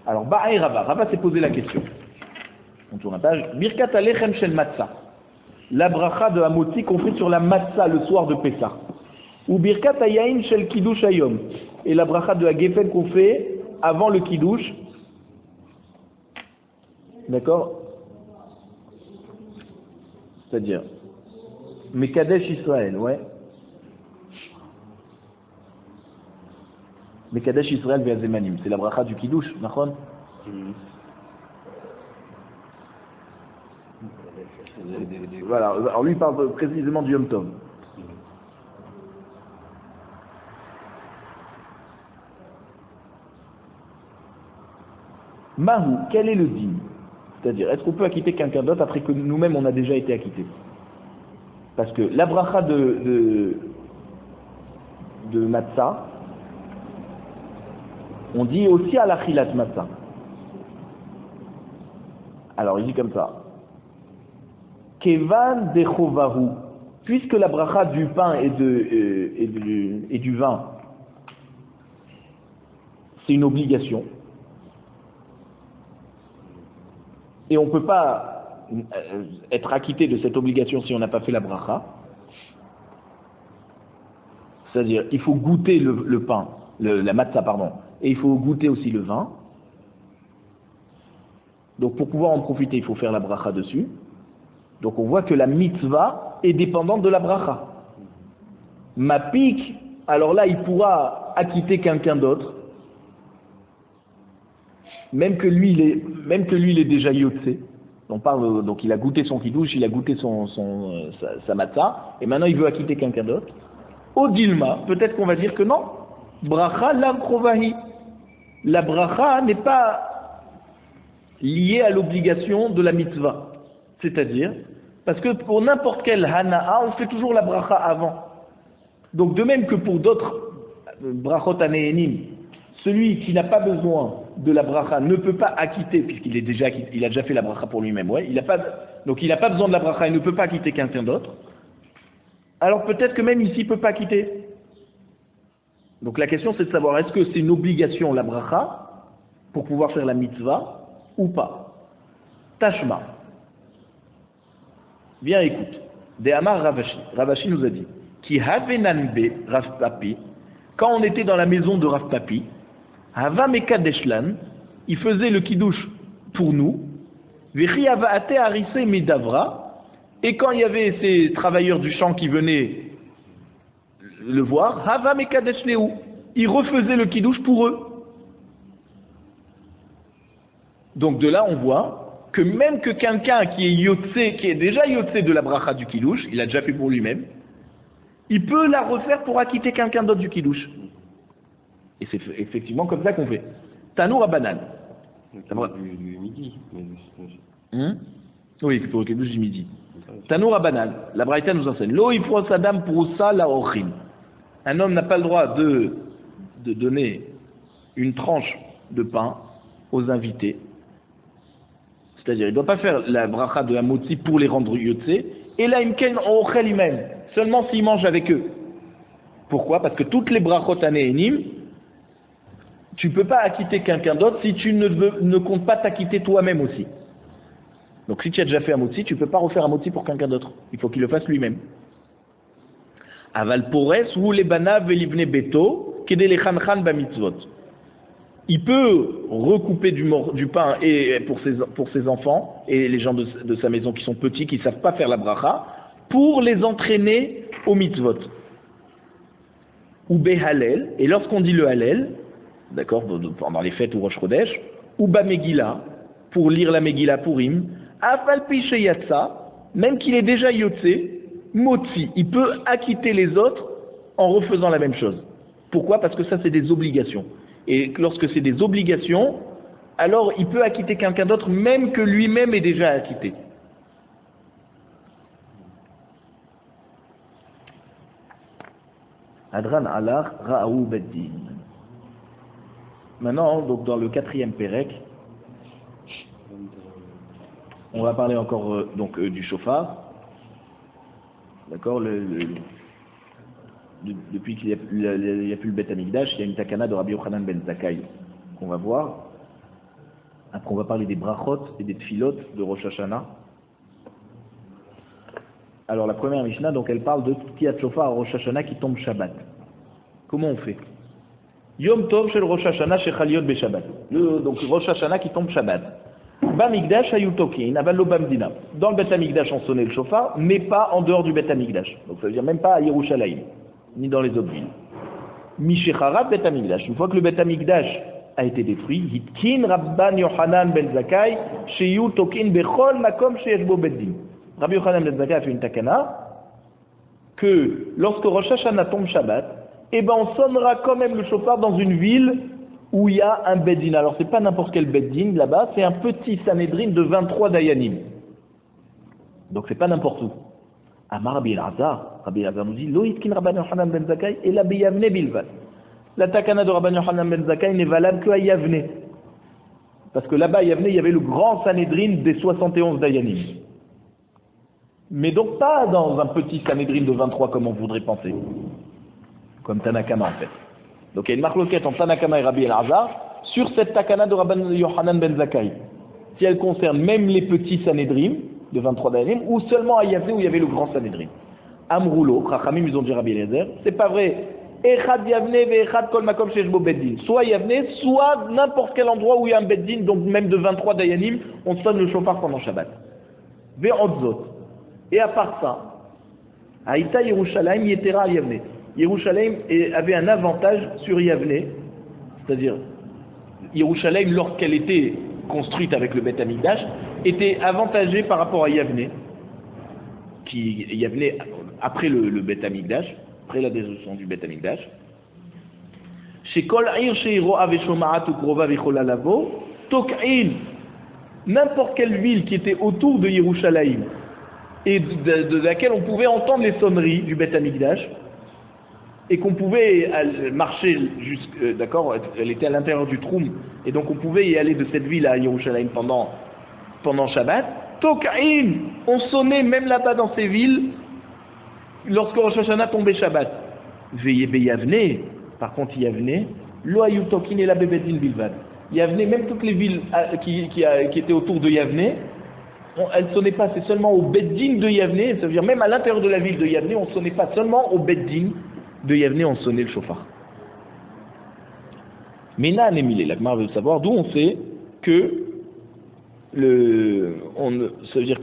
Alors, Ba'ay Rava. Rava s'est posé la question. On tourne la page. Birkat alechem shel matzah. La bracha de Hamotzi qu'on fait sur la matzah le soir de Pessah. Ou birkat hayayin shel kiddush hayom. Et la bracha de Hagefen qu'on fait avant le kiddush. D'accord? C'est-à-dire, Mekadesh Israël, ouais. Mekadesh Israël via Zemanim. C'est la bracha du kiddush, d'accord? Voilà, alors lui il parle précisément du Yom Tov. Mahou, quel est le dîme? C'est-à-dire, est-ce qu'on peut acquitter quelqu'un d'autre après que nous-mêmes on a déjà été acquittés? Parce que la bracha de Matzah, on dit aussi à l'achilat Matzah. Alors il dit comme ça. Kevan dechovahu, puisque la bracha du pain et du vin, c'est une obligation, et on ne peut pas être acquitté de cette obligation si on n'a pas fait la bracha, c'est-à-dire il faut goûter le pain, la matzah pardon, et il faut goûter aussi le vin. Donc pour pouvoir en profiter, il faut faire la bracha dessus. Donc on voit que la mitzvah est dépendante de la bracha. Mapik, alors là il pourra acquitter quelqu'un d'autre, même que lui il est déjà yotzé. On parle, donc il a goûté son kiddush, il a goûté sa matzah, et maintenant il veut acquitter quelqu'un d'autre. Au dilma, peut-être qu'on va dire que non, bracha lam krovahi. La bracha n'est pas liée à l'obligation de la mitzvah. C'est-à-dire, parce que pour n'importe quel hana'a, on fait toujours la bracha avant. Donc de même que pour d'autres brachot hanéenim, celui qui n'a pas besoin de la bracha ne peut pas acquitter, puisqu'il a déjà fait la bracha pour lui-même, ouais, donc il n'a pas besoin de la bracha, il ne peut pas acquitter quelqu'un d'autre. Alors peut-être que même ici, il ne peut pas acquitter. Donc la question c'est de savoir, est-ce que c'est une obligation la bracha pour pouvoir faire la mitzvah ou pas? Tashma. Bien écoute, de Amar Ravashi. Ravashi nous a dit, qui havenanbe Rav Papi, quand on était dans la maison de Rav Papi, Hava Mekadeshlan, il faisait le kiddush pour nous, Vechi Avaate Arise Medavra, et quand il y avait ces travailleurs du champ qui venaient le voir, Hava Mekadeshleu, il refaisait le kiddush pour eux. Donc de là on voit que même que quelqu'un qui est déjà yotzé de la bracha du kiddush, il a déjà fait pour lui-même, il peut la refaire pour acquitter quelqu'un d'autre du kiddush. Et c'est effectivement comme ça qu'on fait. Tanour à banane. Du midi. Oui, c'est pour le kiddush du midi. Tanour à banane. La braïta nous enseigne. Lo ifros adam prousa la ochim. Un homme n'a pas le droit de donner une tranche de pain aux invités. C'est-à-dire, il ne doit pas faire la bracha de Hamotzi pour les rendre yotzé, et là, imken ochel imem, seulement s'il mange avec eux. Pourquoi? Parce que toutes les brachot hanéenim, tu ne peux pas acquitter quelqu'un d'autre si tu ne comptes pas t'acquitter toi-même aussi. Donc si tu as déjà fait Hamotzi, tu ne peux pas refaire Hamotzi pour quelqu'un d'autre. Il faut qu'il le fasse lui-même. Aval pores ou les banav velivne beto, kede le chanchan ba mitzvot. Il peut recouper du pain et pour ses enfants et les gens de sa maison qui sont petits, qui ne savent pas faire la bracha, pour les entraîner au mitzvot. Ou behalel, et lorsqu'on dit le halel, d'accord, pendant les fêtes ou Rosh Chodesh, ou ba Megillah, pour lire la Megillah Purim, afal pi sheyatsa, même qu'il est déjà yotzé, motzi, il peut acquitter les autres en refaisant la même chose. Pourquoi? Parce que ça c'est des obligations. Et lorsque c'est des obligations, alors il peut acquitter quelqu'un d'autre, même que lui-même est déjà acquitté. Adran alar ra'ou beddin. Maintenant, donc dans le 4e Pérec, on va parler encore du shofar. D'accord, depuis qu'il n'y a plus le Beth Amikdash, il y a une takana de Rabbi Yochanan ben Zakkai qu'on va voir. Après, on va parler des brachot et des tfilot de Rosh Hashanah. Alors, la première Mishnah, donc, elle parle de Tkiat Shofar à Rosh Hashanah qui tombe Shabbat. Comment on fait? Yom Tov shel Rosh Hashanah shechal yot beShabbat. Donc, Rosh Hashanah qui tombe Shabbat. Bamikdash ayutokin, avalo bamdina. Dans le Bet Hamikdash, on sonnait le shofar, mais pas en dehors du Bet Hamikdash. Donc, ça veut dire même pas à Yerushalayim, ni dans les autres villes. Mishecharat Bet Hamikdash. Une fois que le Bet Hamikdash a été détruit, Hitkin Rabban Yochanan ben Zakkai, sheyu tokin bechol makom sheyesh bo beddin. Rabbi Yochanan ben Zakkai a fait une takana que lorsque Rosh Hashanah tombe Shabbat, eh ben on sonnera quand même le shofar dans une ville où il y a un beddin. Alors c'est pas n'importe quel beddin là-bas, c'est un petit Sanhedrin de 23 dayanim. Donc c'est pas n'importe où. Amar Rabbi Elazar nous dit Lo hitkin Rabban Yochanan ben Zakkai ela beyavne bilvad. La takana de Rabban Yochanan ben Zakkai n'est valable qu'à Yavne. Parce que là-bas, à Yavne, il y avait le grand Sanhedrin des 71 dayanim. Mais donc pas dans un petit Sanhedrin de 23 comme on voudrait penser. Comme Tanakama en fait. Donc il y a une marloquette entre Tanakama et Rabbi Elazar sur cette takana de Rabban Yochanan ben Zakkai. Si elle concerne même les petits Sanhedrin de 23 dayanim ou seulement à Yavne où il y avait le grand Sanhedrin. Amroulo, Chachamim, ils ont dit Rabbi Eliezer, c'est pas vrai. Echad Yavne ve Echad Kol Makom Sheyesh Bo Beddin. Soit Yavne, soit n'importe quel endroit où il y a un Beddin, donc même de 23 dayanim, on sonne le shofar pendant Shabbat. Ve Odzot. Et à part ça, Haïta Yerushalayim Yetera Yavne. Yerushalayim avait un avantage sur Yavne, c'est-à-dire Yerushalayim, lorsqu'elle était construite avec le Bet Hamikdash, était avantagée par rapport à Yavne, qui Yavne après le Bet Hamikdash, après la destruction du Bet Hamikdash. Chez Kol Aïr Sheiro Aveshoma'at Ukrova Vechola Lavo, Tok'in, n'importe quelle ville qui était autour de Yerushalayim et de laquelle on pouvait entendre les sonneries du Bet Hamikdash et qu'on pouvait marcher jusqu'à, d'accord, elle était à l'intérieur du Troum et donc on pouvait y aller de cette ville à Yerushalayim pendant Shabbat. Tok'in, on sonnait même là-bas dans ces villes lorsque Rosh Hashanah tombait Shabbat. Veillez Yavne, par contre Yavne, lo ayu tokin et la bebeddin bilvad. Yavne, même toutes les villes qui étaient autour de Yavne, elles ne sonnaient pas, c'est seulement au beddin de Yavne, ça veut dire même à l'intérieur de la ville de Yavne, on ne sonnait pas, seulement au beddin de Yavne, on sonnait le shofar. Mena Anemile, la Gemara veut savoir d'où on sait que ça veut dire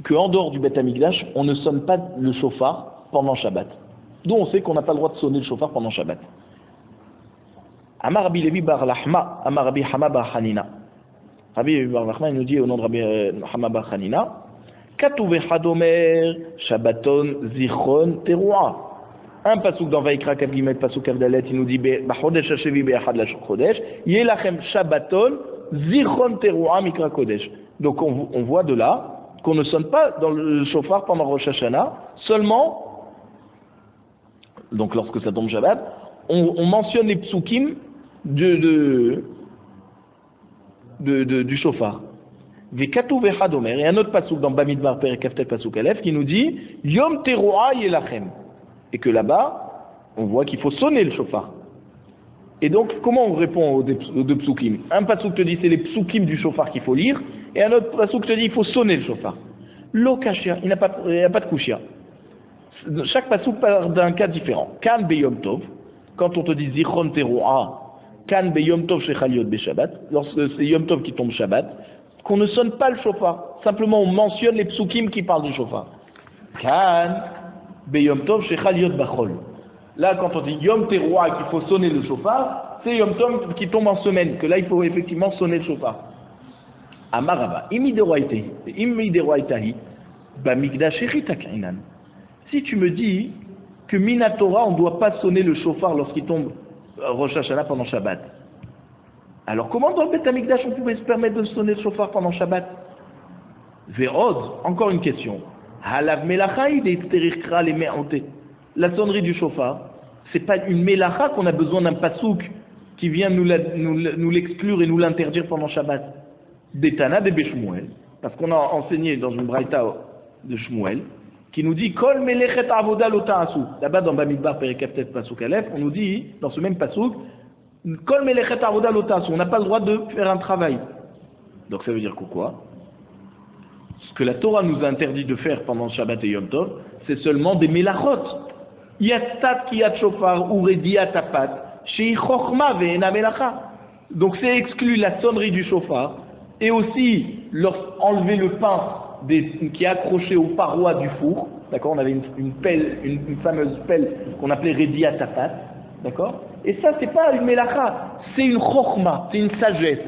que en dehors du Bet Hamikdash, on ne sonne pas le shofar pendant Shabbat. D'où on sait qu'on n'a pas le droit de sonner le shofar pendant Shabbat. Amar Rabbi Levi bar Lahma, Amar Rabbi Hama bar Hanina. Rabbi Levi bar Lahma, il nous dit au nom de Rabbi Hama bar Hanina, Katouve Hadomer, Shabbaton, Zichron, Teroua. Un pasouk dans Vaikra Kavgimet, pasouk Avdalet, il nous dit Bachodesh Hashevi Be'achad la Chodesh, Yelachem Shabbaton, Zichron Teroua Mikra Kodesh. Donc on voit de là qu'on ne sonne pas dans le shofar pendant Rosh Hashanah, seulement, donc lorsque ça tombe Shabbat, on mentionne les psukim du shofar. Vekatu vechadomer, et un autre pasouk dans Bamidbar Perekaftet pasouk Aleph qui nous dit Yom Teroua Yelachem, et que là-bas, on voit qu'il faut sonner le shofar. Et donc, comment on répond aux deux psukim? Un pasouk te dit c'est les psukim du shofar qu'il faut lire, et un autre pasouk te dit il faut sonner le shofar. Lo kashia, il n'y a pas de kushia. Chaque pasouk parle d'un cas différent. Kan beyom tov, quand on te dit zichron teroua, kan beyom tov shechal yot beshabbat, lorsque c'est yom tov qui tombe Shabbat, qu'on ne sonne pas le shofar. Simplement, on mentionne les psukim qui parlent du shofar. Kan beyom tov shechal yot bachol. Là, quand on dit Yom Teroua qu'il faut sonner le shofar, c'est Yom Tov qui tombe en semaine, que là, il faut effectivement sonner le shofar. Amarava, imi deroaitahi, ba migdash echitakinan. Si tu me dis que Minatora, on ne doit pas sonner le shofar lorsqu'il tombe Rosh Hashanah pendant Shabbat, alors comment dans le Bet Hamikdash on pouvait se permettre de sonner le shofar pendant Shabbat? Ve'od, encore une question. Halav melachai de terirkra les me'ote. La sonnerie du shofar, c'est pas une mélacha qu'on a besoin d'un pasouk qui vient nous l'exclure et nous l'interdire pendant Shabbat. D'Etana de Shmuel, parce qu'on a enseigné dans une braïta de Shmuel, qui nous dit Kol melechet avoda lo ta'asu. Là-bas dans Bamidbar Perekaftet pasouk Aleph, on nous dit dans ce même pasouk Kol melechet avoda lotas, on n'a pas le droit de faire un travail. Donc ça veut dire quoi? Ce que la Torah nous a interdit de faire pendant Shabbat et Yom Tov, c'est seulement des melachot. Yatsat kiyat shofar ou rediat tapat, shei chochma ve'ena melacha. Donc c'est exclu la sonnerie du shofar et aussi enlever le pain qui est accroché aux parois du four. D'accord, on avait une pelle, une fameuse pelle qu'on appelait rediat tapat. D'accord. Et ça, c'est pas une melacha, c'est une chokhma, c'est une sagesse.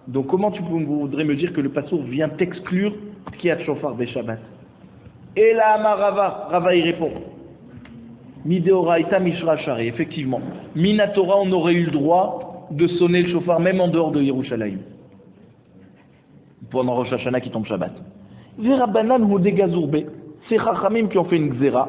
Donc comment tu voudrais me dire que le passour vient t'exclure Kiyat Shofar Beshabbat? Et là, Rava y répond. Mideoraita Mishra Shari, effectivement. Minatora, on aurait eu le droit de sonner le shofar même en dehors de Yerushalayim. Pendant Rosh Hashanah qui tombe Shabbat. Verabanan ou Degazurbe, c'est Chachamim qui ont fait une xéra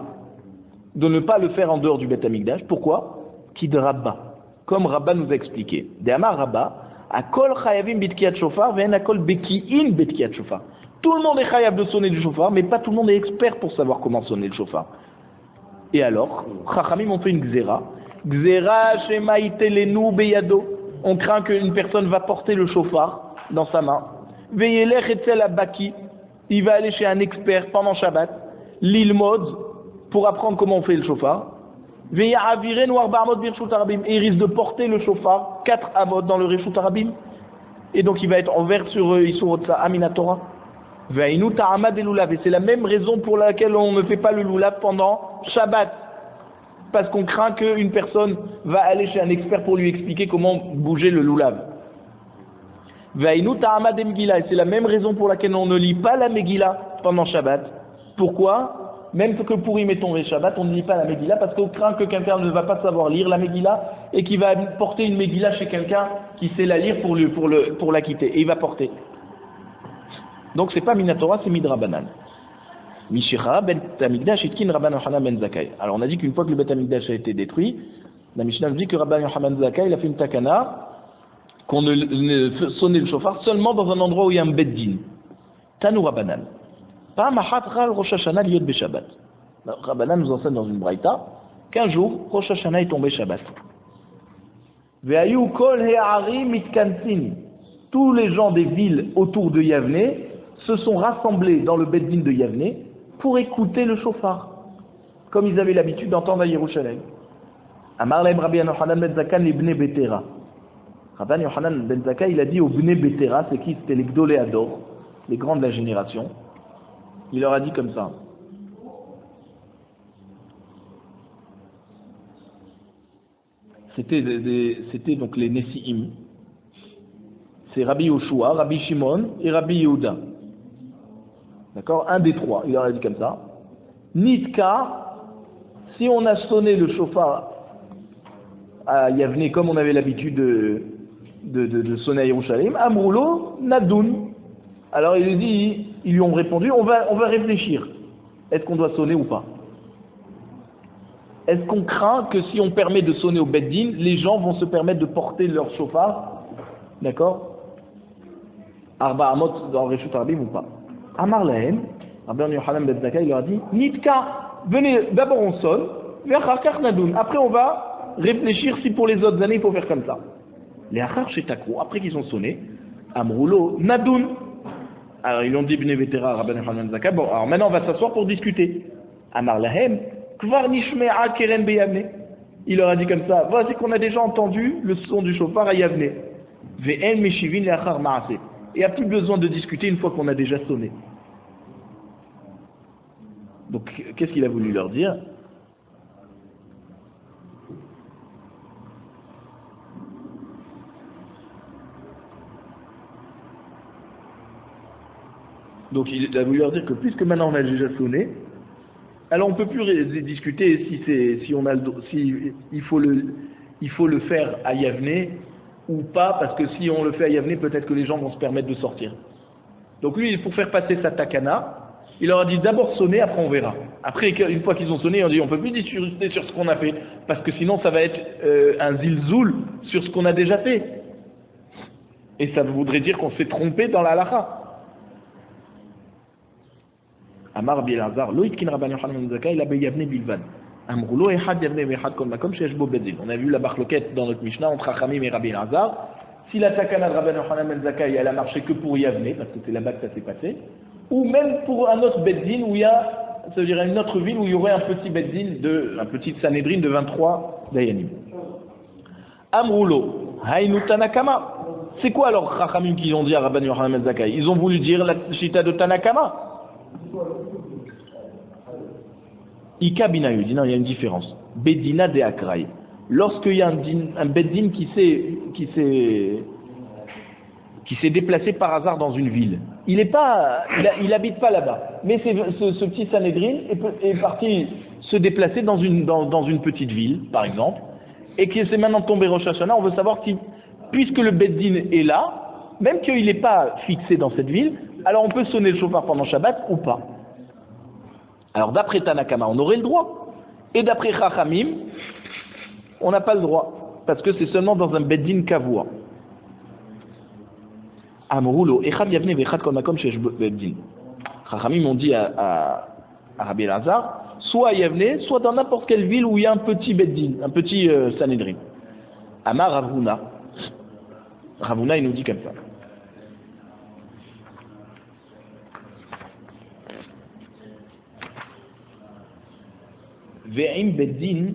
de ne pas le faire en dehors du Beth Amikdash. Pourquoi? Kid Rabba. Comme Rabba nous a expliqué. De Amar Rabba, Akol Chayavim Bitkiyat Shofar, Ven Akol Beki'in Bitkiyat Shofar. Tout le monde est chayav de sonner du shofar, mais pas tout le monde est expert pour savoir comment sonner le shofar. Et alors, Chachamim ont fait une xéra. Xéra Shema Itelenu Beyado. On craint qu'une personne va porter le shofar dans sa main. Veyelech Etzel Abaki. Il va aller chez un expert pendant Shabbat. L'ilmod, pour apprendre comment on fait le shofar. Et il risque de porter le shofar 4 amot dans le Reshut Arabim. Et donc il va être envers sur Isurotsa Amina Torah. Et c'est la même raison pour laquelle on ne fait pas le lulav pendant Shabbat. Parce qu'on craint qu'une personne va aller chez un expert pour lui expliquer comment bouger le lulav. Et c'est la même raison pour laquelle on ne lit pas la Megillah pendant Shabbat. Pourquoi? Même que pour y mettre ton Shabbat, on ne lit pas la Megillah parce qu'on craint que quelqu'un ne va pas savoir lire la Megillah et qu'il va porter une Megillah chez quelqu'un qui sait la lire pour la quitter. Et il va porter. Donc c'est pas Minatora, c'est Midrabanan. Mishicha ben Tamikdash itkin Rabban Yochanan ben Zakkai. Alors on a dit qu'une fois que le Bet Hamikdash a été détruit, la Mishnah nous dit que Rabban Yochanan ben Zakkai il a fait une takana qu'on ne sonnait le shofar seulement dans un endroit où il y a un beddin. Tanu Rabbanan. Pas Mahat Ral Rosh Hashanah liot be Shabbat. Rabbanan nous enseigne dans une braïta qu'un jour Rosh Hashanah est tombé Shabbat. Ve'ayu kol he'arim mitkansin. Tous les gens des villes autour de Yavne se sont rassemblés dans le beddin de Yavne pour écouter le shofar, comme ils avaient l'habitude d'entendre à Yerushalayim. Amar lahem Rabbi Yochanan ben Zakkai ibn Betera. Rabbi Yochanan ben Zakkai il a dit aux Bnei Betera, c'est qui? C'était les Gdolé Ador, les grands de la génération. Il leur a dit comme ça. C'était donc les Nessi'im. C'est Rabbi Yoshua, Rabbi Shimon et Rabbi Yehuda. D'accord? Un des trois. Il leur a dit comme ça. Nitka, si on a sonné le shofar à Yavne comme on avait l'habitude de sonner à Yerushalayim, Amroulo, Nadoun. Alors ils lui ont répondu, on va réfléchir. Est-ce qu'on doit sonner ou pas? Est-ce qu'on craint que si on permet de sonner au beddin, les gens vont se permettre de porter leur shofar? D'accord? Arba Amot dans le Reshut Arabim ou pas? Amar Lahem, Rabbi Yochanan ben Zakkai, il leur a dit Nitka, venez, d'abord on sonne, après on va réfléchir si pour les autres années il faut faire comme ça. Les Achar Shetakou, après qu'ils ont sonné, Amroulo, Nadoun. Alors ils ont dit Bnei Vetera, Rabbi Yochanan ben Zakkai, bon, alors maintenant on va s'asseoir pour discuter. Amar Lahem, Kvar Nishme'a Keren Beyavne. Il leur a dit comme ça, voici qu'on a déjà entendu le son du shofar à Yavne. Ve'en Meshivin Le'achar Ma'aseh. Il n'y a plus besoin de discuter une fois qu'on a déjà sonné. Donc, qu'est-ce qu'il a voulu leur dire? Donc, il a voulu leur dire que puisque maintenant on a déjà sonné, alors on ne peut plus discuter si il faut le faire à Yavne ou pas, parce que si on le fait à Yavne, peut-être que les gens vont se permettre de sortir. Donc lui, pour faire passer sa takana, il leur a dit d'abord sonner, après on verra. Après, une fois qu'ils ont sonné, on dit on peut plus discuter sur ce qu'on a fait, parce que sinon ça va être un zilzoul sur ce qu'on a déjà fait. Et ça voudrait dire qu'on s'est trompé dans la halakha. Amar Bielazar, Loïtkin Rabban Yochanan ben Zakkai, il a Yavne Bilvan. Amroulo Echad Yavne Vechad Kol Makom Sheyesh Bo Beddin. On a vu la barloquette dans notre Mishnah entre Chachamim et Rabbi Elazar. Si la takana de Rabbi Yochanan ben Zakkai, elle a marché que pour Yavne, parce que c'est là-bas que ça s'est passé, ou même pour un autre Beddin où il y a, ça veut dire une autre ville où il y aurait un petit Beddin, un petit Sanhedrin de 23 Dayanim. Amroulo Hainu Tanakama. C'est quoi alors Chachamim qu'ils ont dit à Rabbi Yochanan ben Zakkai? Ils ont voulu dire la chita de Tanakama. Ika binayu, non, il y a une différence. Bedina de Akraï. Lorsqu'il y a un Beddin qui s'est déplacé par hasard dans une ville, il habite pas là-bas, mais ce petit Sanhedrin est parti se déplacer dans une petite ville, par exemple, et qui s'est maintenant tombé Rosh Hashanah, on veut savoir puisque le Beddin est là, même qu'il n'est pas fixé dans cette ville, alors on peut sonner le chauffard pendant Shabbat ou pas. Alors d'après Tanakama, on aurait le droit. Et d'après Chachamim, on n'a pas le droit. Parce que c'est seulement dans un Beddin Kavua. Amroulo, Echad Yavne Vechad Kol Makom Sheyesh Beddin. Chachamim ont dit à Rabbi Elazar, soit à Yavne, soit dans n'importe quelle ville où il y a un petit Beddin, un petit Sanhedrin. Amar Ravuna. Ravuna, il nous dit comme ça. Ve'im Beddin,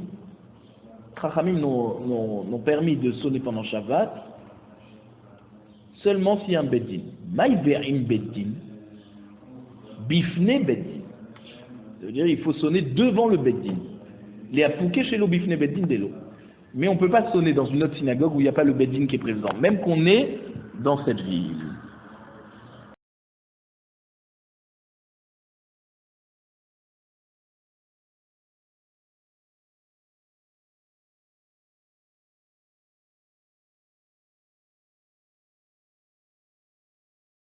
Chachamim n'ont permis de sonner pendant Shabbat seulement s'il y a un Beddin. Maï Ve'im Beddin, Bifne Beddin. Ça veut dire qu'il faut sonner devant le Beddin. Les apouké chez l'eau Bifne Beddin de l'eau. Mais on ne peut pas sonner dans une autre synagogue où il n'y a pas le Beddin qui est présent, même qu'on est dans cette ville.